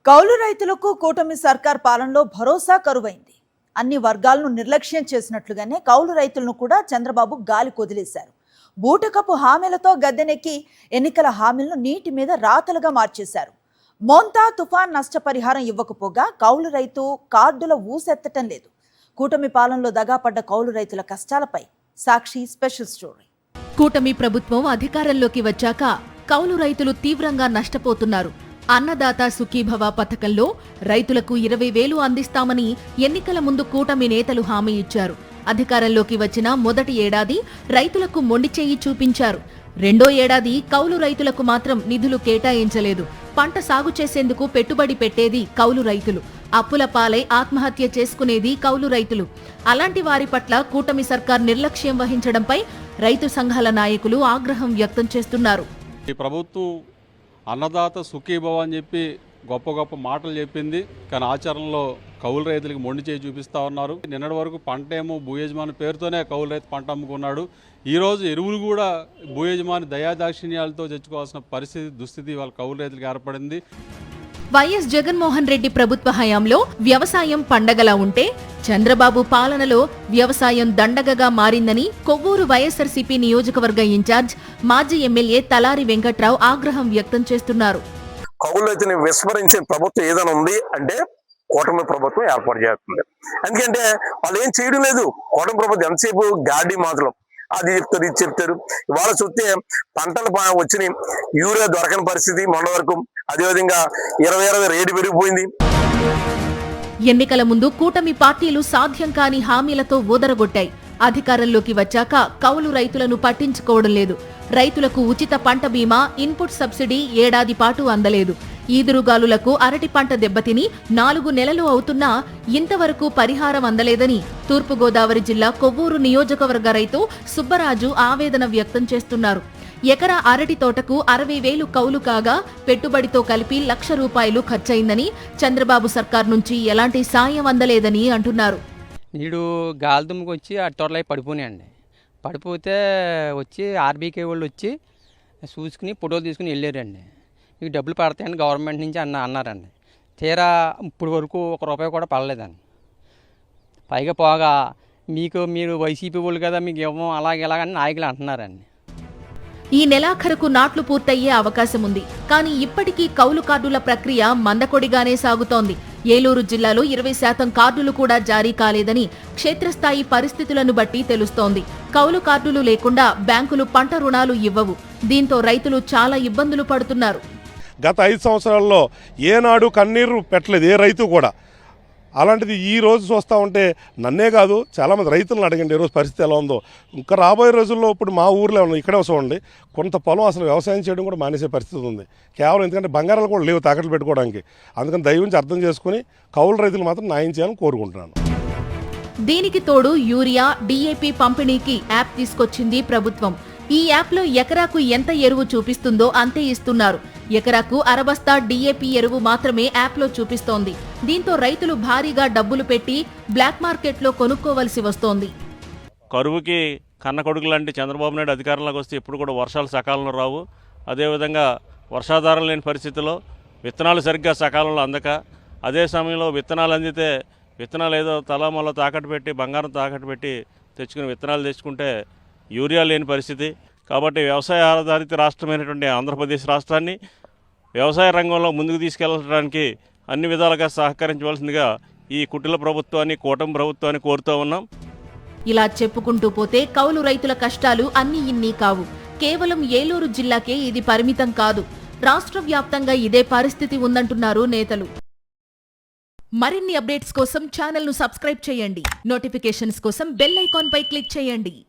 కౌలు రైతులకు కూటమి సర్కార్ పాలనలో భరోసా కరువైంది. అన్ని వర్గాలను నిర్లక్ష్యం చేసినట్లుగానే కౌలు రైతులను కూడా చంద్రబాబు గాలి కొదిలేశారు. బూటకపు హామీలతో గద్దెనెక్కి ఎన్నికల హామీలను నీటి మీద రాతలుగా మార్చేశారు. మోంతా తుఫాన్ నష్టపరిహారం ఇవ్వకపోగా కౌలు రైతు కార్డుల ఊసెత్తటం లేదు. కూటమి పాలనలో దగాపడ్డ కౌలు రైతుల కష్టాలపై సాక్షి స్పెషల్ స్టోరీ. కూటమి ప్రభుత్వం అధికారంలోకి వచ్చాక కౌలు రైతులు తీవ్రంగా నష్టపోతున్నారు. అన్నదాత సుఖీభవ పథకంలో రైతులకు 20,000 అందిస్తామని ఎన్నికల ముందు కూటమి నేతలు హామీ ఇచ్చారు. అధికారంలోకి వచ్చిన మొదటి ఏడాది రైతులకు మొండిచేయి చూపించారు. రెండో ఏడాది కౌలు రైతులకు మాత్రం నిధులు కేటాయించలేదు. పంట సాగు చేసేందుకు పెట్టుబడి పెట్టేది కౌలు రైతులు. అప్పుల పాలై ఆత్మహత్య చేసుకునేది కౌలు రైతులు. అలాంటి వారి పట్ల కూటమి సర్కార్ నిర్లక్ష్యం వహించడంపై రైతు సంఘాల నాయకులు ఆగ్రహం వ్యక్తం చేస్తున్నారు. ఈ ప్రభుత్వం అన్నదాత సుఖీభవ అని చెప్పి గొప్ప గొప్ప మాటలు చెప్పింది, కానీ ఆచరణలో కౌలు రైతులకు మొండి చేయి చూపిస్తూ ఉన్నారు. నిన్నటి వరకు పంట ఏమో భూయజమాని పేరుతోనే కౌలు రైతు పంట అమ్ముకున్నాడు. ఈరోజు ఎరువులు కూడా భూయజమాని దయాదాక్షిణ్యాలతో తెచ్చుకోవాల్సిన దుస్థితి వాళ్ళ కౌలు రైతులకు ఏర్పడింది. వైఎస్ జగన్మోహన్ రెడ్డి ప్రభుత్వ హయాంలో వ్యవసాయం పండగలా ఉంటే చంద్రబాబు పాలనలో వ్యవసాయం దండగగా మారిందని కొవ్వూరు వైఎస్ఆర్సీపీ నియోజకవర్గ ఇన్ఛార్జ్ మాజీ ఎమ్మెల్యే తలారి వెంకట్రావు ఆగ్రహం వ్యక్తం చేస్తున్నారు. కౌలు రైతుని విస్మరించే ప్రభుత్వం ఏదైనా ఉంది అంటే కూటమి ప్రభుత్వం ఏర్పాటు చేస్తుంది. ఎందుకంటే వాళ్ళు ఏం చేయడం లేదు. కూటమి ప్రభుత్వం ఎంతసేపు గాడి మాటలు, అది చెప్తారు ఇది చెప్తారు. ఇవాళ చూస్తే పంటలు వచ్చినాయి, యూరియా దొరకని పరిస్థితి మొన్న వరకు. అదేవిధంగా 20 రేటు పెరిగిపోయింది. ఎన్నికల ముందు కూటమి పార్టీలు సాధ్యం కాని హామీలతో ఊదరగొట్టాయి. అధికారంలోకి వచ్చాక కౌలు రైతులను పట్టించుకోవడం లేదు. రైతులకు ఉచిత పంట బీమా, ఇన్పుట్ సబ్సిడీ ఏడాది పాటు అందలేదు. ఈదురుగాలులకు అరటి పంట దెబ్బతిని 4 నెలలు అవుతున్నా ఇంతవరకు పరిహారం అందలేదని తూర్పుగోదావరి జిల్లా కొవ్వూరు నియోజకవర్గ రైతు సుబ్బరాజు ఆవేదన వ్యక్తం చేస్తున్నారు. ఎకరా అరటి తోటకు 60,000 కౌలు కాగా పెట్టుబడితో కలిపి ₹1,00,000 ఖర్చయిందని, చంద్రబాబు సర్కార్ నుంచి ఎలాంటి సాయం అందలేదని అంటున్నారు. నీడు గాలిదుమ్మకి వచ్చి ఆ తోటలో పడిపోయాయండి. పడిపోతే వచ్చి ఆర్బీకే వాళ్ళు వచ్చి చూసుకుని ఫోటోలు తీసుకుని వెళ్ళారండి. మీకు డబ్బులు పడతాయని గవర్నమెంట్ నుంచి అన్నారండి. తీరా ఇప్పుడు వరకు ₹1 కూడా పడలేదండి. పైగా పోగా మీరు వైసీపీ వాళ్ళు కదా మీకు ఇవ్వం ఇలాగని నాయకులు అంటున్నారండి. ఈ నెలాఖరుకు నాట్లు పూర్తయ్యే అవకాశం ఉంది. కానీ ఇప్పటికీ కౌలు కార్డుల ప్రక్రియ మందకొడిగానే సాగుతోంది. ఏలూరు జిల్లాలో 20% కార్డులు కూడా జారీ కాలేదని క్షేత్రస్థాయి పరిస్థితులను బట్టి తెలుస్తోంది. కౌలు కార్డులు లేకుండా బ్యాంకులు పంట రుణాలు ఇవ్వవు. దీంతో రైతులు చాలా ఇబ్బందులు పడుతున్నారు. గత 5 సంవత్సరాల్లో ఏనాడు కన్నీరు పెట్టలేదు ఏ రైతు కూడా. అలాంటిది ఈ రోజు చూస్తూ ఉంటే నన్నే కాదు చాలామంది రైతులను అడగండి ఈరోజు పరిస్థితి ఎలా ఉందో. ఇంకా రాబోయే రోజుల్లో ఇప్పుడు మా ఊర్లో ఇక్కడే చూడండి, కొంత పొలం అసలు వ్యవసాయం చేయడం కూడా మానేసే పరిస్థితి ఉంది. కేవలం ఎందుకంటే బంగారాలు కూడా లేవు తాకట్లు పెట్టుకోవడానికి. అందుకని దయవుంచి అర్థం చేసుకుని కౌలు రైతులు మాత్రం న్యాయం చేయాలని కోరుకుంటున్నాను. దీనికి తోడు యూరియా, డీఏపీ పంపిణీకి యాప్ తీసుకొచ్చింది ప్రభుత్వం. ఈ యాప్లో ఎకరాకు ఎంత ఎరువు చూపిస్తుందో అంతే ఇస్తున్నారు. ఎకరాకు 60 బస్తా డీఏపీ ఎరువు మాత్రమే యాప్లో చూపిస్తోంది. దీంతో రైతులు భారీగా డబ్బులు పెట్టి బ్లాక్ మార్కెట్లో కొనుక్కోవలసి వస్తోంది. కరువుకి కన్న కొడుకు లాంటి చంద్రబాబు నాయుడు అధికారంలోకి వస్తే ఇప్పుడు కూడా వర్షాలు సకాలంలో రావు. అదేవిధంగా వర్షాధారం లేని పరిస్థితిలో విత్తనాలు సరిగ్గా సకాలంలో అందక, అదే సమయంలో విత్తనాలు అందితే విత్తనాలు ఏదో తలామల్ల తాకట్టు పెట్టి బంగారం తాకట్టు పెట్టి తెచ్చుకుని విత్తనాలు తెచ్చుకుంటే యూరియా లేని పరిస్థితి. కాబట్టి వ్యవసాయ ఆధారిత రాష్ట్రమైనటువంటి ఆంధ్రప్రదేశ్ రాష్ట్రాన్ని వ్యవసాయ రంగంలో ముందుకు తీసుకెళ్లడానికి అన్ని విధాలుగా సహకరించవలసిందిగా ఈ కుటిల ప్రభుత్వాన్ని, కూటమి ప్రభుత్వాన్ని కోరుతూ ఉన్నాం. ఇలా చెప్పుకుంటూ పోతే కౌలు రైతుల కష్టాలు అన్నీ ఇన్ని కావు. కేవలం ఏలూరు జిల్లాకే ఇది పరిమితం కాదు. రాష్ట్ర వ్యాప్తంగా ఇదే పరిస్థితి ఉందంటున్నారు నేతలు. మరిన్ని అప్డేట్స్ కోసం ఛానల్ను సబ్స్క్రైబ్ చేయండి. నోటిఫికేషన్స్ కోసం బెల్ ఐకాన్ పై క్లిక్ చేయండి.